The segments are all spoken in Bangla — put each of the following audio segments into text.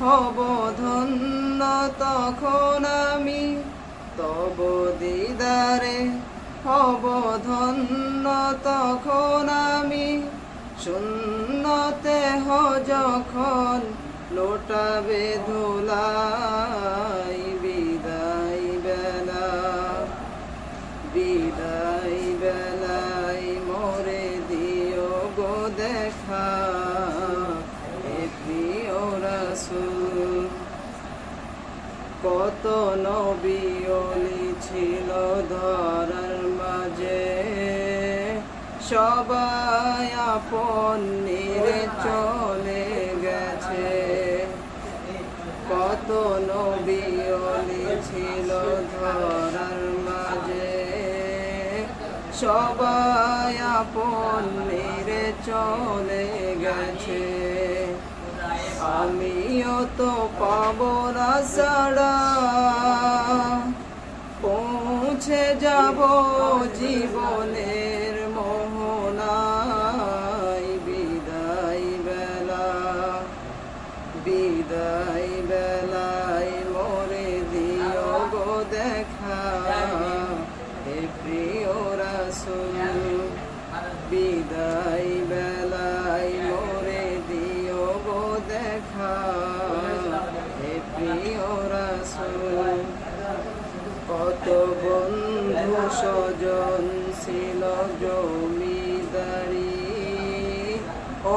হব ধন্য তখন আমি তব দিদারে, হব ধন্য তখন আমি শূন্যতে যখন লোটাবে ধুলাই। বিদায় বেলা, বিদায় বেলায় মোরে দিও গো দেখা, হে প্রিয় রাসূল। কত নবী ওলি ছিল ধরার মাঝে, সবাই আপন নিরে চলে গেছে। কত নবী ওলি ছিল ধরার মাঝে, সবাই আপন নিরে চলে গেছে। আমিও তো পাবো না ছাড়া, পৌঁছে যাব জীবনের মোহনায়। বিদায় বেলা, বিদায় বেলায় মোরে দিও গো দেখা, হে প্রিয় রাসূল। বিদায় বেলায় মোরে দিও গো দেখা, হে প্রিয় রাসূল। কত বন্ধু স্বজন ছিল জমিদারি,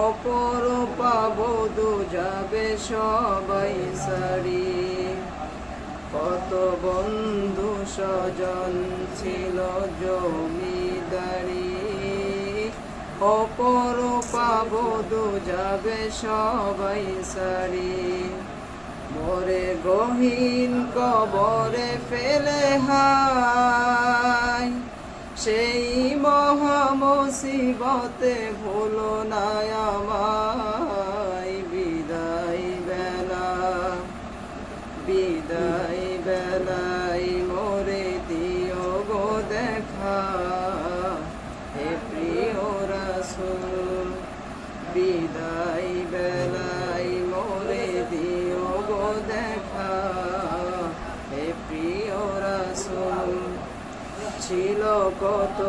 অপর পাবো দু যাবে সবাই সারি। কত বন্ধু স্বজন ছিল জমিদারি, অপর পাবো দু যাবে সবাই সারি। মোরে গহীন কবরে ফেলে হায়, সেই মহা মুসিবতে ভুলো না আমায়। বিদায় বেলা, বিদায় বেলায় মোরে দিও গো দেখা, হে প্রিয় রাসূল। বিদায় বেলায় মোরে দিও গো দেখা, হে প্রিয় রাসূল। ছিল কত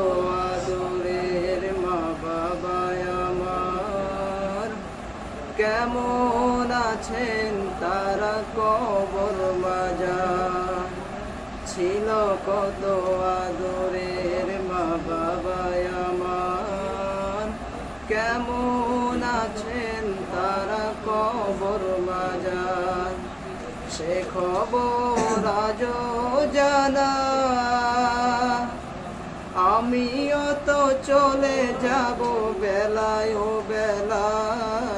আদরের মা বাবা আমার, কেমন আছেন তারা কবর মাজার। ছিল কত আদরের মা বাবা আমার, কেমন আছেন তারা কবর মাজার। সে খবর আজও জানা, আমিও তো চলে যাব বেলায় ও বেলায়।